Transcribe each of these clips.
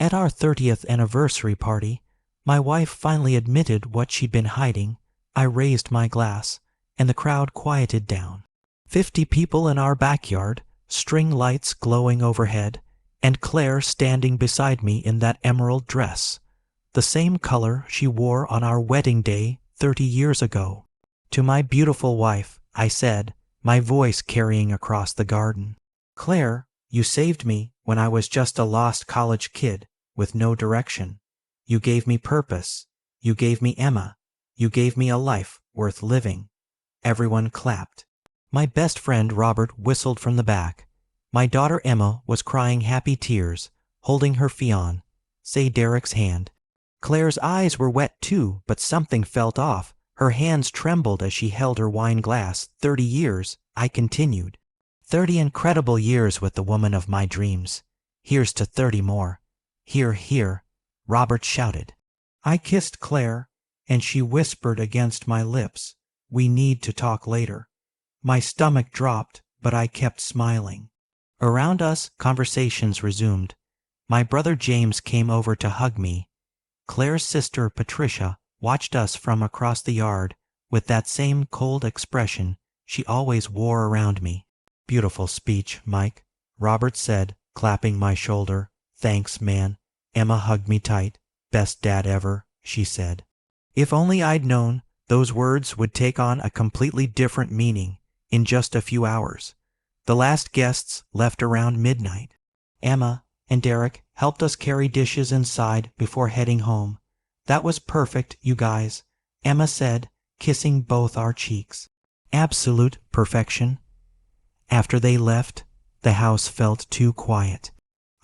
At our 30th anniversary party, my wife finally admitted what she'd been hiding. I raised my glass, and the crowd quieted down. 50 people in our backyard, string lights glowing overhead, and Claire standing beside me in that emerald dress, the same color she wore on our wedding day 30 years ago. To my beautiful wife, I said, my voice carrying across the garden, "Claire, you saved me when I was just a lost college kid with no direction. You gave me purpose. You gave me Emma. You gave me a life worth living." Everyone clapped. My best friend Robert whistled from the back. My daughter Emma was crying happy tears, holding her fiancé Derek's hand. Claire's eyes were wet too, but something felt off. Her hands trembled as she held her wine glass. 30 years, I continued. 30 incredible years with the woman of my dreams. Here's to 30 more. Hear, hear, Robert shouted. I kissed Claire, and she whispered against my lips, "We need to talk later." My stomach dropped, but I kept smiling. Around us, conversations resumed. My brother James came over to hug me. Claire's sister Patricia watched us from across the yard with that same cold expression she always wore around me. "Beautiful speech, Mike," Robert said, clapping my shoulder. "Thanks, man." Emma hugged me tight. "Best dad ever," she said. If only I'd known those words would take on a completely different meaning in just a few hours. The last guests left around midnight. Emma and Derek helped us carry dishes inside before heading home. "That was perfect, you guys," Emma said, kissing both our cheeks. Absolute perfection. After they left, the house felt too quiet.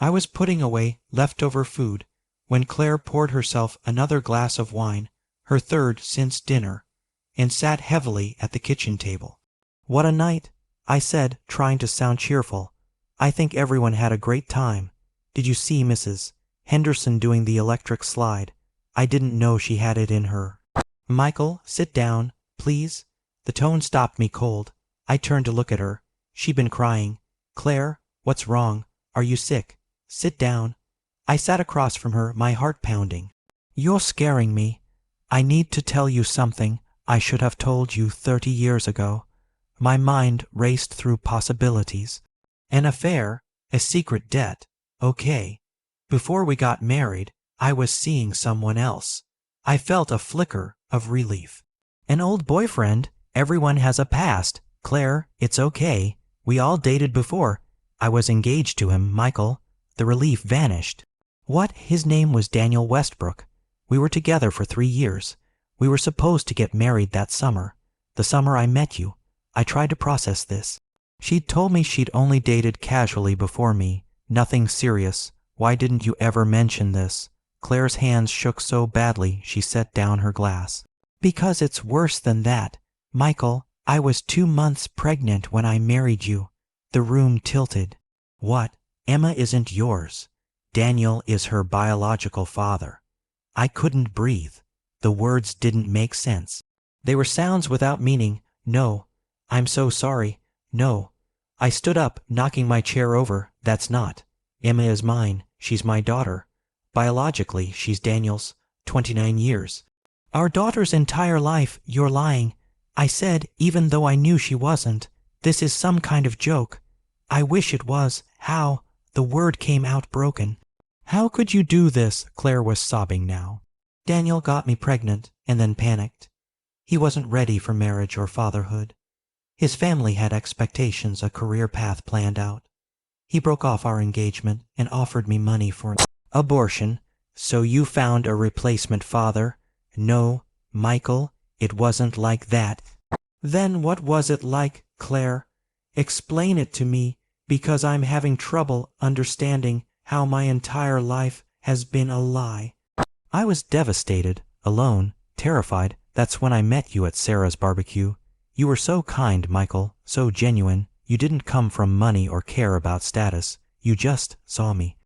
I was putting away leftover food when Claire poured herself another glass of wine, her third since dinner, and sat heavily at the kitchen table. "What a night," I said, trying to sound cheerful. "I think everyone had a great time. Did you see Mrs. Henderson doing the electric slide? I didn't know she had it in her." "Michael, sit down, please." The tone stopped me cold. I turned to look at her. She'd been crying. "Claire, what's wrong? Are you sick? Sit down." I sat across from her, my heart pounding. "You're scaring me. I need to tell you something I should have told you 30 years ago." My mind raced through possibilities. An affair, a secret debt, okay. Before we got married, I was seeing someone else. I felt a flicker of relief. An old boyfriend, everyone has a past. Claire, it's okay. We all dated before. I was engaged to him, Michael. The relief vanished. What? His name was Daniel Westbrook. We were together for 3 years. We were supposed to get married that summer. The summer I met you. I tried to process this. She'd told me she'd only dated casually before me. Nothing serious. Why didn't you ever mention this? Claire's hands shook so badly she set down her glass. "Because it's worse than that. Michael, I was 2 months pregnant when I married you." The room tilted. "What? Emma isn't yours. Daniel is her biological father." I couldn't breathe. The words didn't make sense. They were sounds without meaning. "No. I'm so sorry. No." I stood up, knocking my chair over. "That's not. Emma is mine. She's my daughter. Biologically, she's Daniel's. 29 years. Our daughter's entire life. You're lying," I said, even though I knew she wasn't. "This is some kind of joke." "I wish it was. How?" The word came out broken. "How could you do this?" Claire was sobbing now. "Daniel got me pregnant and then panicked. He wasn't ready for marriage or fatherhood. His family had expectations, a career path planned out. He broke off our engagement and offered me money for an abortion. So you found a replacement father?" "No, Michael, it wasn't like that." "Then what was it like, Claire? Explain it to me, because I'm having trouble understanding how my entire life has been a lie." I was devastated, alone, terrified. "That's when I met you at Sarah's barbecue. You were so kind, Michael, so genuine. You didn't come from money or care about status. You just saw me."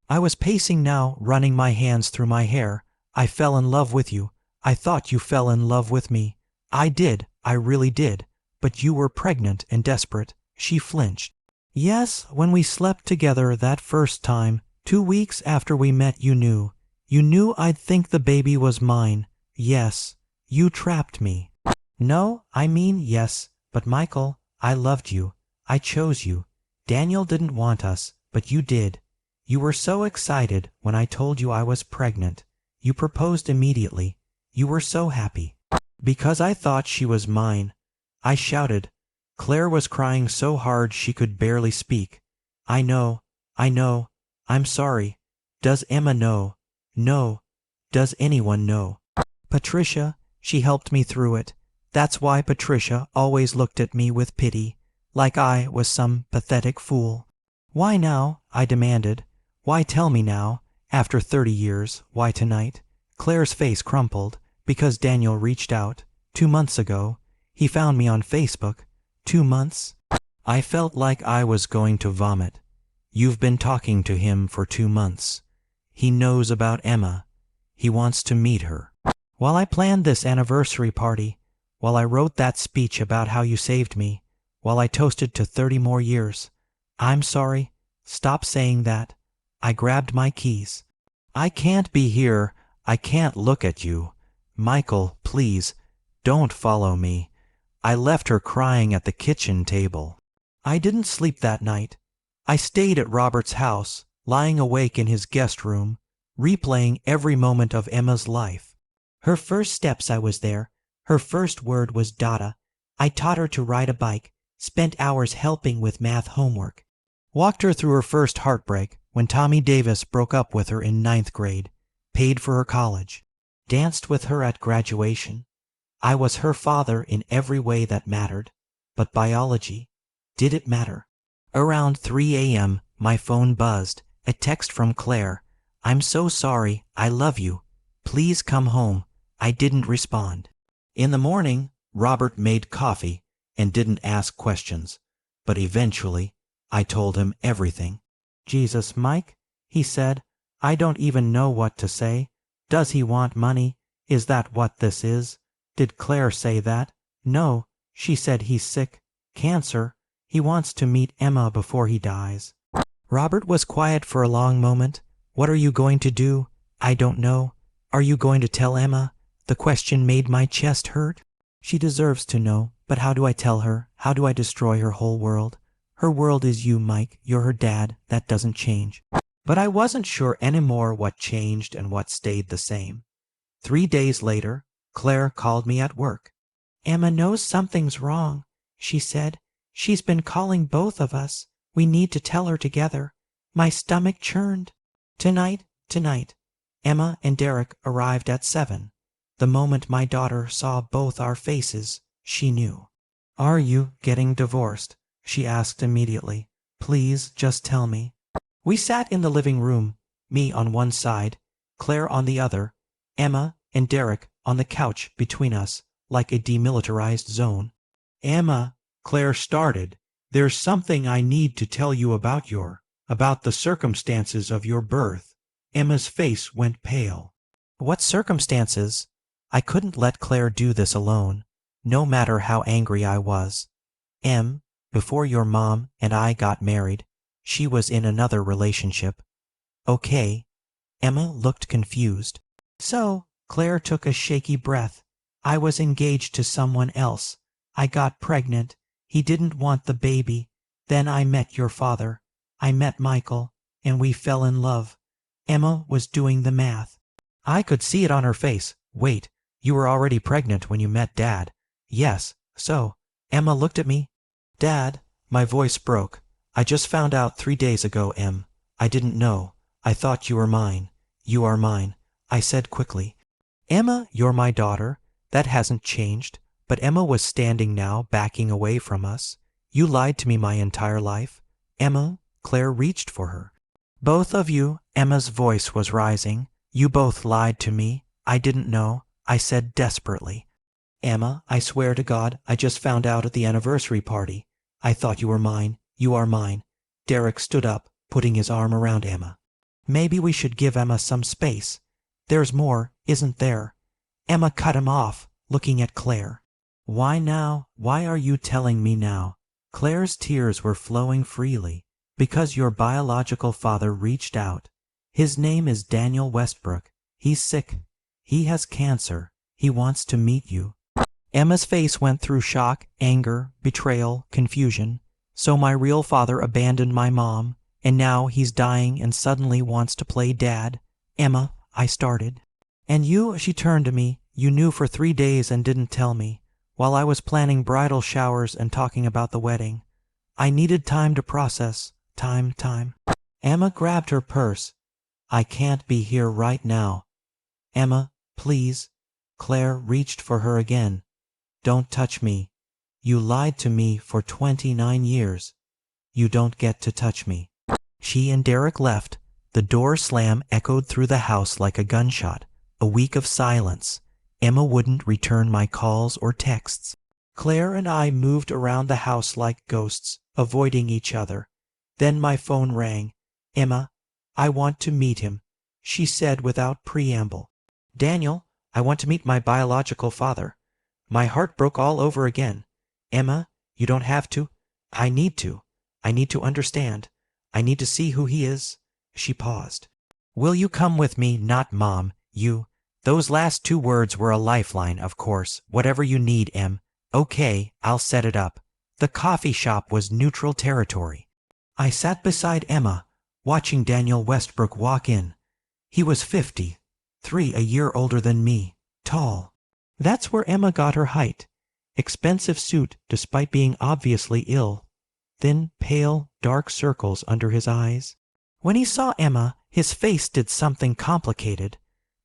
I was pacing now, running my hands through my hair. "I fell in love with you. I thought you fell in love with me. I did, I really did. But you were pregnant and desperate." She flinched. "Yes, when we slept together that first time, 2 weeks after we met you knew. You knew I'd think the baby was mine. Yes, you trapped me. No, I mean yes, but Michael, I loved you. I chose you. Daniel didn't want us, but you did. You were so excited when I told you I was pregnant. You proposed immediately. You were so happy. Because I thought she was mine. I shouted. Claire was crying so hard she could barely speak. I know. I'm sorry. Does Emma know? No. Does anyone know? Patricia, she helped me through it. That's why Patricia always looked at me with pity, like I was some pathetic fool. Why now? I demanded. Why tell me now? After 30 years, why tonight? Claire's face crumpled, because Daniel reached out. 2 months ago. He found me on Facebook. 2 months? I felt like I was going to vomit. You've been talking to him for 2 months. He knows about Emma. He wants to meet her. While I planned this anniversary party, while I wrote that speech about how you saved me, while I toasted to 30 more years, I'm sorry. Stop saying that. I grabbed my keys. I can't be here. I can't look at you. Michael, please, don't follow me. I left her crying at the kitchen table. I didn't sleep that night. I stayed at Robert's house, lying awake in his guest room, replaying every moment of Emma's life. Her first steps I was there. Her first word was Dada. I taught her to ride a bike, spent hours helping with math homework. Walked her through her first heartbreak when Tommy Davis broke up with her in 9th grade, paid for her college, danced with her at graduation. I was her father in every way that mattered, but biology, did it matter? Around 3 a.m., my phone buzzed, a text from Claire. I'm so sorry, I love you. Please come home. I didn't respond. In the morning, Robert made coffee and didn't ask questions, but eventually I told him everything. Jesus, Mike, he said, I don't even know what to say. Does he want money? Is that what this is? Did Claire say that? No, she said he's sick. Cancer. He wants to meet Emma before he dies. Robert was quiet for a long moment. What are you going to do? I don't know. Are you going to tell Emma? The question made my chest hurt. She deserves to know, but how do I tell her? How do I destroy her whole world? Her world is you, Mike. You're her dad. That doesn't change. But I wasn't sure anymore what changed and what stayed the same. 3 days later, Claire called me at work. Emma knows something's wrong, she said. She's been calling both of us. We need to tell her together. My stomach churned. Tonight. Emma and Derek arrived at 7. The moment my daughter saw both our faces, she knew. Are you getting divorced? She asked immediately. Please just tell me. We sat in the living room, me on one side, Claire on the other, Emma and Derek on the couch between us, like a demilitarized zone. Emma, Claire started, there's something I need to tell you about the circumstances of your birth. Emma's face went pale. What circumstances? I couldn't let Claire do this alone, no matter how angry I was. Before your mom and I got married, she was in another relationship. Okay. Emma looked confused. So, Claire took a shaky breath. I was engaged to someone else. I got pregnant. He didn't want the baby. Then I met your father. I met Michael, and we fell in love. Emma was doing the math. I could see it on her face. Wait, you were already pregnant when you met Dad. Yes, so. Emma looked at me. Dad, my voice broke. I just found out 3 days ago, Em. I didn't know. I thought you were mine. You are mine, I said quickly. Emma, you're my daughter. That hasn't changed. But Emma was standing now, backing away from us. You lied to me my entire life. Emma, Claire reached for her. Both of you, Emma's voice was rising. You both lied to me. I didn't know, I said desperately. Emma, I swear to God, I just found out at the anniversary party. I thought you were mine. You are mine. Derek stood up, putting his arm around Emma. Maybe we should give Emma some space. There's more, isn't there? Emma cut him off, looking at Claire. Why now? Why are you telling me now? Claire's tears were flowing freely. Because your biological father reached out. His name is Daniel Westbrook. He's sick. He has cancer. He wants to meet you." Emma's face went through shock, anger, betrayal, confusion. So my real father abandoned my mom, and now he's dying and suddenly wants to play dad. "Emma," I started. "And you," she turned to me, "you knew for 3 days and didn't tell me, while I was planning bridal showers and talking about the wedding. I needed time to process. Time. Emma grabbed her purse. "I can't be here right now. Emma, please." Claire reached for her again. "Don't touch me. You lied to me for 29 years. You don't get to touch me." She and Derek left. The door slam echoed through the house like a gunshot. A week of silence. Emma wouldn't return my calls or texts. Claire and I moved around the house like ghosts, avoiding each other. Then my phone rang. "Emma, I want to meet him," she said without preamble. "Daniel, I want to meet my biological father." My heart broke all over again. "Emma, you don't have to. I need to. I need to understand. I need to see who he is." She paused. "Will you come with me?" "Not Mom. You." Those last 2 words were a lifeline, of course. "Whatever you need, Em." "Okay, I'll set it up." The coffee shop was neutral territory. I sat beside Emma, watching Daniel Westbrook walk in. He was 53, a year older than me, tall. That's where Emma got her height. Expensive suit despite being obviously ill. Thin, pale, dark circles under his eyes. When he saw Emma, his face did something complicated.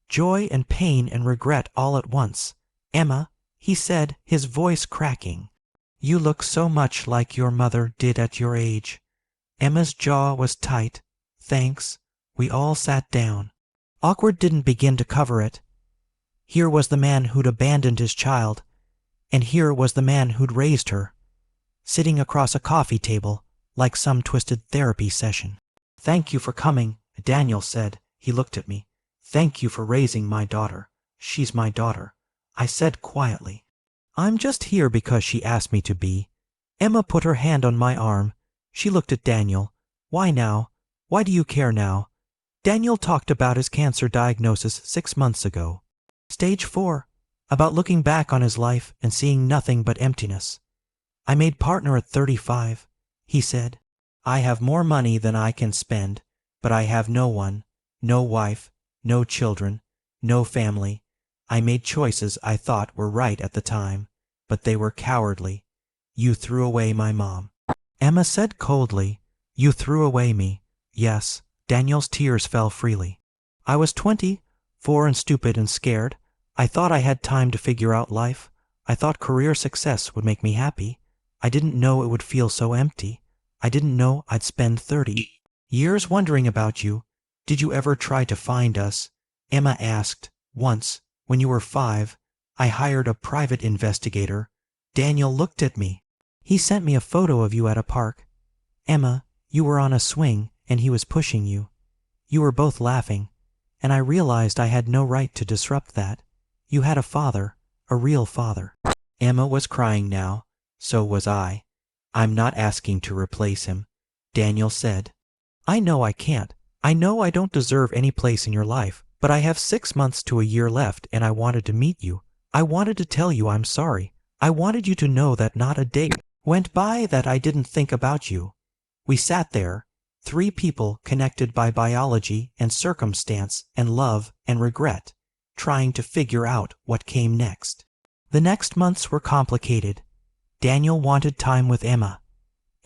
Joy and pain and regret all at once. "Emma," he said, his voice cracking. "You look so much like your mother did at your age." Emma's jaw was tight. "Thanks." We all sat down. Awkward didn't begin to cover it. Here was the man who'd abandoned his child, and here was the man who'd raised her, sitting across a coffee table like some twisted therapy session. "Thank you for coming," Daniel said. He looked at me. "Thank you for raising my daughter. She's my daughter," I said quietly. "I'm just here because she asked me to be." Emma put her hand on my arm. She looked at Daniel. "Why now? Why do you care now?" Daniel talked about his cancer diagnosis 6 months ago. Stage 4, about looking back on his life and seeing nothing but emptiness. "I made partner at 35, he said. "I have more money than I can spend, but I have no one, no wife, no children, no family. I made choices I thought were right at the time, but they were cowardly. You threw away my mom." Emma said coldly, "You threw away me." "Yes." Daniel's tears fell freely. "I was 24 and stupid and scared. I thought I had time to figure out life. I thought career success would make me happy. I didn't know it would feel so empty. I didn't know I'd spend 30 years wondering about you. Did you ever try to find us?" Emma asked. "Once, when you were 5, I hired a private investigator." Daniel looked at me. "He sent me a photo of you at a park. Emma, you were on a swing and he was pushing you. You were both laughing, and I realized I had no right to disrupt that. You had a father, a real father." Emma was crying now. So was I. "I'm not asking to replace him," Daniel said. "I know I can't. I know I don't deserve any place in your life, but I have 6 months to a year left and I wanted to meet you. I wanted to tell you I'm sorry. I wanted you to know that not a day went by that I didn't think about you." We sat there, 3 people connected by biology and circumstance and love and regret, trying to figure out what came next. The next months were complicated. Daniel wanted time with Emma.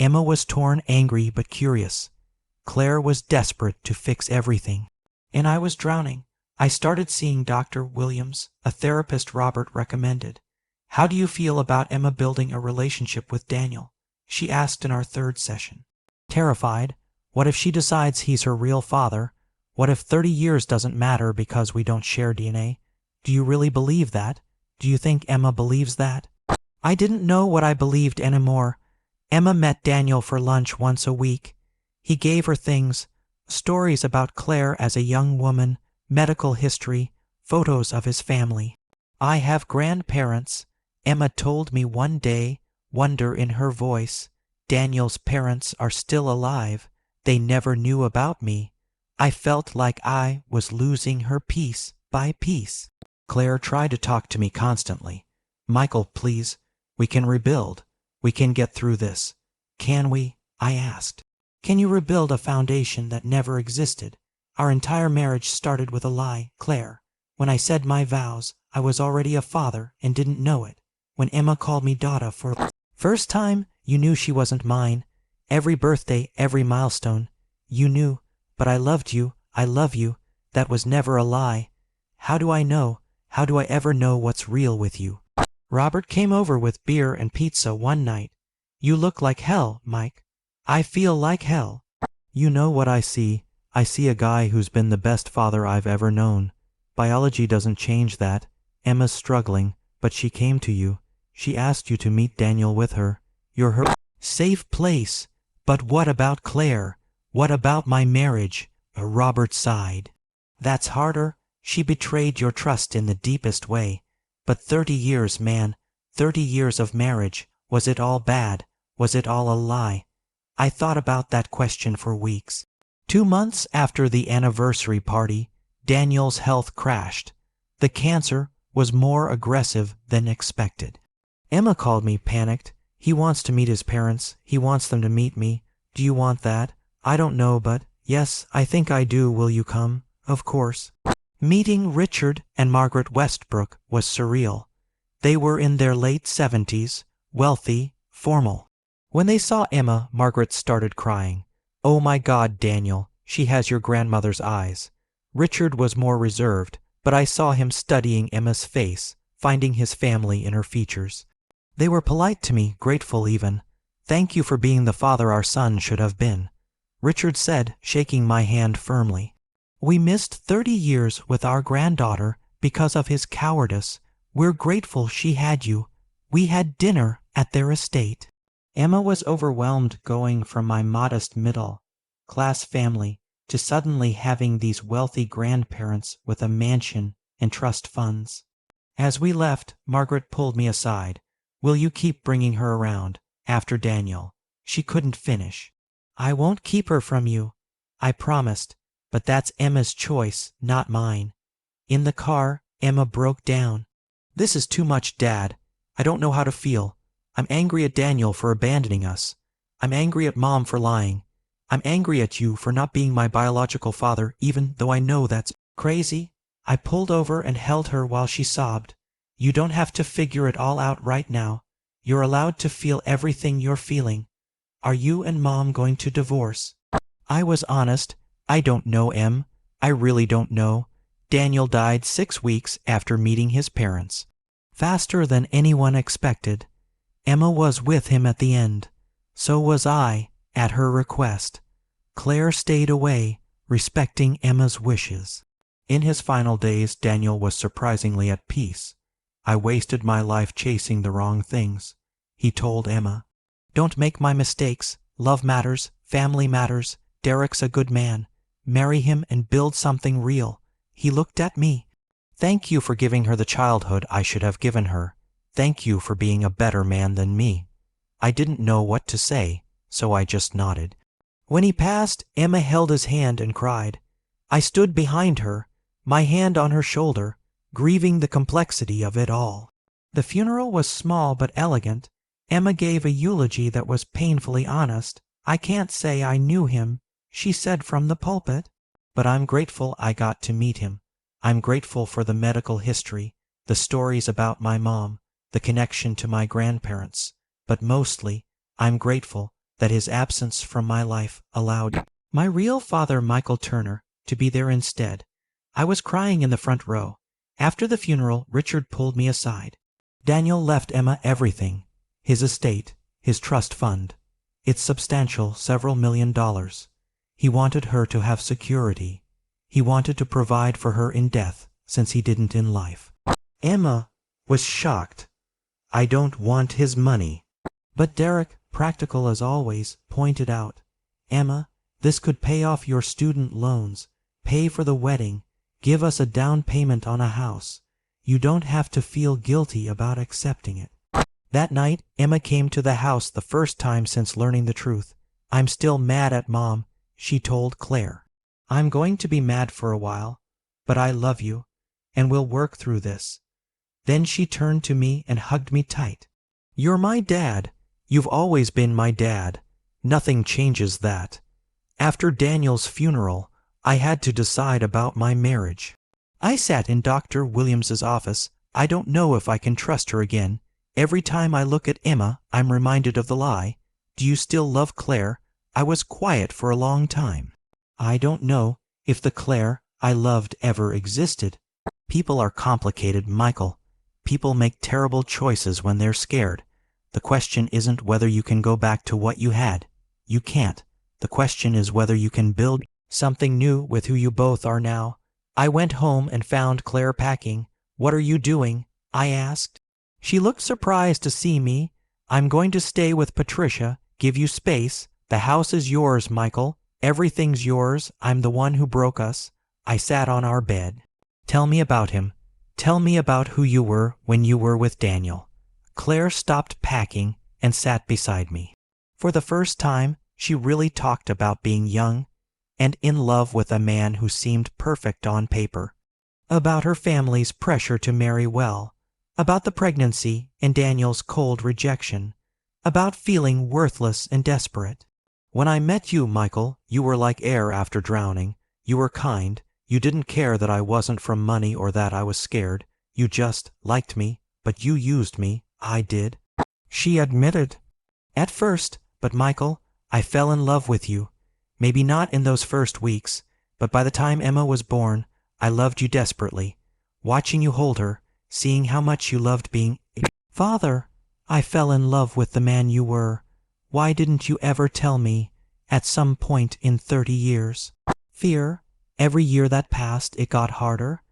Emma was torn, angry, but curious. Claire was desperate to fix everything. And I was drowning. I started seeing Dr. Williams, a therapist Robert recommended. "How do you feel about Emma building a relationship with Daniel?" she asked in our 3rd session. Terrified. What if she decides he's her real father? What if 30 years doesn't matter because we don't share DNA? Do you really believe that? Do you think Emma believes that? I didn't know what I believed anymore. Emma met Daniel for lunch once a week. He gave her things, stories about Claire as a young woman, medical history, photos of his family. "I have grandparents," Emma told me one day, wonder in her voice. "Daniel's parents are still alive. They never knew about me. I felt like I was losing her piece by piece. Claire tried to talk to me constantly. Michael, please, we can rebuild. We can get through this. Can we? I asked. Can you rebuild a foundation that never existed? Our entire marriage started with a lie, Claire. When I said my vows, I was already a father and didn't know it. When Emma called me daughter for the first time, you knew she wasn't mine. Every birthday, every milestone, you knew. But I loved you. I love you. That was never a lie. How do I know? How do I ever know what's real with you? Robert came over with beer and pizza one night. You look like hell, Mike. I feel like hell. You know what I see. I see a guy who's been the best father I've ever known. Biology doesn't change that. Emma's struggling, but she came to you. She asked you to meet Daniel with her. You're her safe place. But what about Claire? What about my marriage? Robert sighed. That's harder. She betrayed your trust in the deepest way. But 30 years, man, 30 years of marriage. Was it all bad? Was it all a lie? I thought about that question for weeks. 2 months after the anniversary party, Daniel's health crashed. The cancer was more aggressive than expected. Emma called me panicked. He wants to meet his parents. He wants them to meet me. Do you want that? I don't know, but yes, I think I do. Will you come? Of course. Meeting Richard and Margaret Westbrook was surreal. They were in their late 70s, wealthy, formal. When they saw Emma, Margaret started crying. Oh my God, Daniel, she has your grandmother's eyes. Richard was more reserved, but I saw him studying Emma's face, finding his family in her features. They were polite to me, grateful even. Thank you for being the father our son should have been. Richard said, shaking my hand firmly. We missed 30 years with our granddaughter because of his cowardice. We're grateful she had you. We had dinner at their estate. Emma was overwhelmed going from my modest middle-class family to suddenly having these wealthy grandparents with a mansion and trust funds. As we left, Margaret pulled me aside. Will you keep bringing her around? After Daniel. She couldn't finish. I won't keep her from you. I promised, but that's Emma's choice, not mine. In the car, Emma broke down. This is too much, Dad. I don't know how to feel. I'm angry at Daniel for abandoning us. I'm angry at Mom for lying. I'm angry at you for not being my biological father, even though I know that's crazy. I pulled over and held her while she sobbed. You don't have to figure it all out right now. You're allowed to feel everything you're feeling. Are you and Mom going to divorce? I was honest. I don't know, Em. I really don't know. Daniel died 6 weeks after meeting his parents. Faster than anyone expected. Emma was with him at the end. So was I, at her request. Claire stayed away, respecting Emma's wishes. In his final days, Daniel was surprisingly at peace. I wasted my life chasing the wrong things. He told Emma, don't make my mistakes. Love matters. Family matters. Derek's a good man. Marry him and build something real. He looked at me. Thank you for giving her the childhood I should have given her. Thank you for being a better man than me. I didn't know what to say, so I just nodded. When he passed, Emma held his hand and cried. I stood behind her, my hand on her shoulder, grieving the complexity of it all. The funeral was small but elegant. Emma gave a eulogy that was painfully honest. I can't say I knew him, she said from the pulpit, but I'm grateful I got to meet him. I'm grateful for the medical history, the stories about my mom, the connection to my grandparents, but mostly, I'm grateful that his absence from my life allowed my real father, Michael Turner, to be there instead. I was crying in the front row. After the funeral, Richard pulled me aside. Daniel left Emma everything, his estate, his trust fund. It's substantial, several $1 million. He wanted her to have security. He wanted to provide for her in death, since he didn't in life. Emma was shocked. I don't want his money. But Derek, practical as always, pointed out, Emma, this could pay off your student loans, pay for the wedding, give us a down payment on a house. You don't have to feel guilty about accepting it. That night, Emma came to the house the first time since learning the truth. I'm still mad at Mom, she told Claire. I'm going to be mad for a while, but I love you, and we'll work through this." Then she turned to me and hugged me tight. "You're my dad. You've always been my dad. Nothing changes that. After Daniel's funeral, I had to decide about my marriage. I sat in Dr. Williams's office. I don't know if I can trust her again. Every time I look at Emma, I'm reminded of the lie. Do you still love Claire? I was quiet for a long time. I don't know if the Claire I loved ever existed. People are complicated, Michael. People make terrible choices when they're scared. The question isn't whether you can go back to what you had. You can't. The question is whether you can build something new with who you both are now. I went home and found Claire packing. "What are you doing?" I asked. She looked surprised to see me. "I'm going to stay with Patricia, give you space. The house is yours, Michael. Everything's yours. I'm the one who broke us." I sat on our bed. "Tell me about him. Tell me about who you were when you were with Daniel." Claire stopped packing and sat beside me. For the first time, she really talked about being young and in love with a man who seemed perfect on paper, about her family's pressure to marry well, about the pregnancy and Daniel's cold rejection, about feeling worthless and desperate. "When I met you, Michael, you were like air after drowning. You were kind. You didn't care that I wasn't from money or that I was scared. You just liked me, but you used me. I did," she admitted. "At first, but Michael, I fell in love with you. Maybe not in those first weeks, but by the time Emma was born, I loved you desperately. Watching you hold her, seeing how much you loved being a father, I fell in love with the man you were. Why didn't you ever tell me at some point in 30 years? Fear. Every year that passed, it got harder.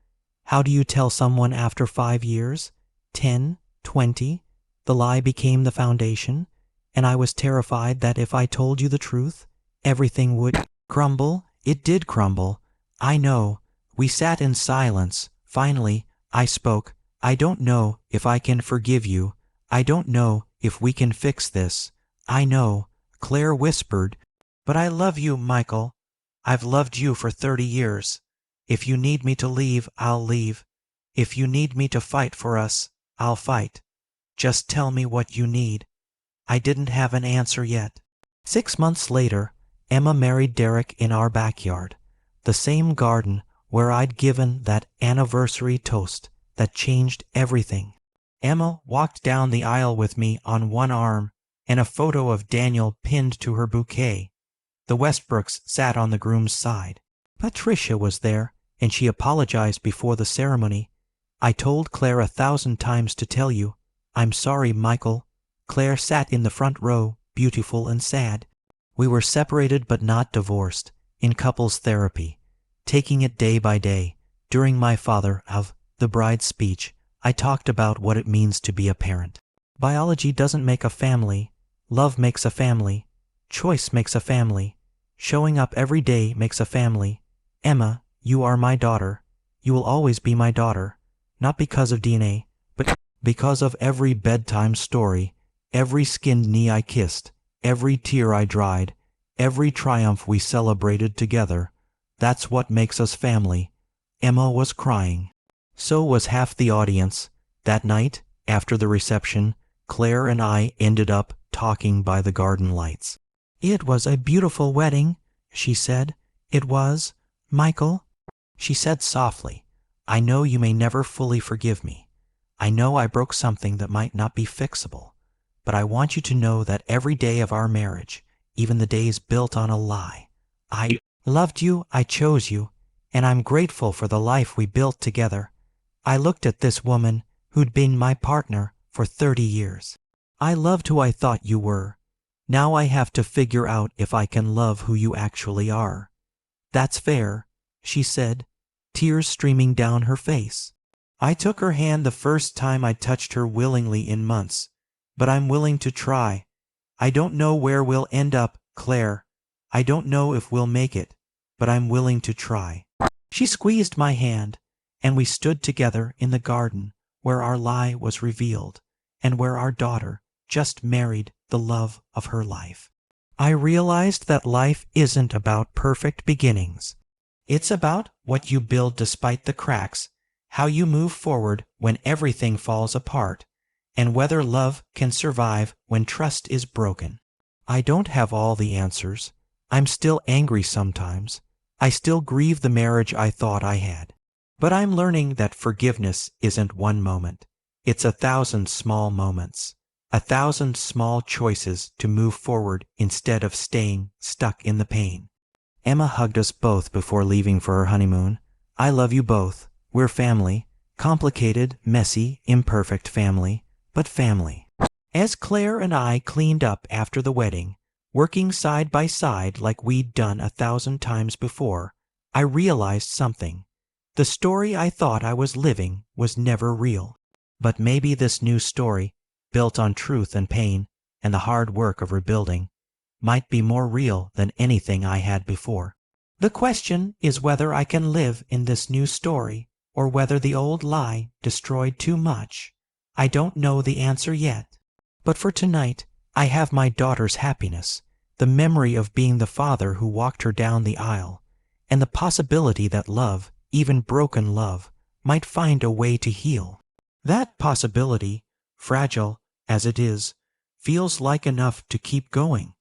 How do you tell someone after 5 years? 10, 20? The lie became the foundation, and I was terrified that if I told you the truth, everything would crumble. It did crumble. I know. We sat in silence. Finally, I spoke. "I don't know if I can forgive you. I don't know if we can fix this. I know," Claire whispered, "but I love you, Michael. I've loved you for 30 years. If you need me to leave, I'll leave. If you need me to fight for us, I'll fight. Just tell me what you need." I didn't have an answer yet. 6 months later, Emma married Derek in our backyard, the same garden where I'd given that anniversary toast that changed everything. Emma walked down the aisle with me on one arm and a photo of Daniel pinned to her bouquet. The Westbrooks sat on the groom's side. Patricia was there, and she apologized before the ceremony. "I told Claire 1,000 times to tell you. I'm sorry, Michael." Claire sat in the front row, beautiful and sad. We were separated but not divorced, in couples therapy, taking it day by day. During my father of the bride's speech, I talked about what it means to be a parent. Biology doesn't make a family. Love makes a family. Choice makes a family. Showing up every day makes a family. Emma, you are my daughter. You will always be my daughter. Not because of DNA, but because of every bedtime story, every skinned knee I kissed, every tear I dried, every triumph we celebrated together. That's what makes us family." Emma was crying. So was half the audience. That night, after the reception, Claire and I ended up talking by the garden lights. "It was a beautiful wedding," she said. "It was, Michael." She said softly, "I know you may never fully forgive me. I know I broke something that might not be fixable. But I want you to know that every day of our marriage, even the days built on a lie, I loved you, I chose you, and I'm grateful for the life we built together. I looked at this woman who'd been my partner for 30 years. I loved who I thought you were. Now I have to figure out if I can love who you actually are. That's fair," she said, tears streaming down her face. I took her hand the first time I touched her willingly in months. "But I'm willing to try. I don't know where we'll end up, Claire. I don't know if we'll make it, but I'm willing to try." She squeezed my hand, and we stood together in the garden where our lie was revealed, and where our daughter just married the love of her life. I realized that life isn't about perfect beginnings. It's about what you build despite the cracks, how you move forward when everything falls apart, and whether love can survive when trust is broken. I don't have all the answers. I'm still angry sometimes. I still grieve the marriage I thought I had. But I'm learning that forgiveness isn't one moment. It's 1,000 small moments, 1,000 small choices to move forward instead of staying stuck in the pain. Emma hugged us both before leaving for her honeymoon. I love you both. We're family. Complicated, messy, imperfect family, but family. As Claire and I cleaned up after the wedding, working side by side like we'd done 1,000 times before, I realized something. The story I thought I was living was never real. But maybe this new story, built on truth and pain and the hard work of rebuilding, might be more real than anything I had before. The question is whether I can live in this new story or whether the old lie destroyed too much. I don't know the answer yet. But for tonight, I have my daughter's happiness, the memory of being the father who walked her down the aisle, and the possibility that love, even broken love, might find a way to heal. That possibility, fragile as it is, feels like enough to keep going.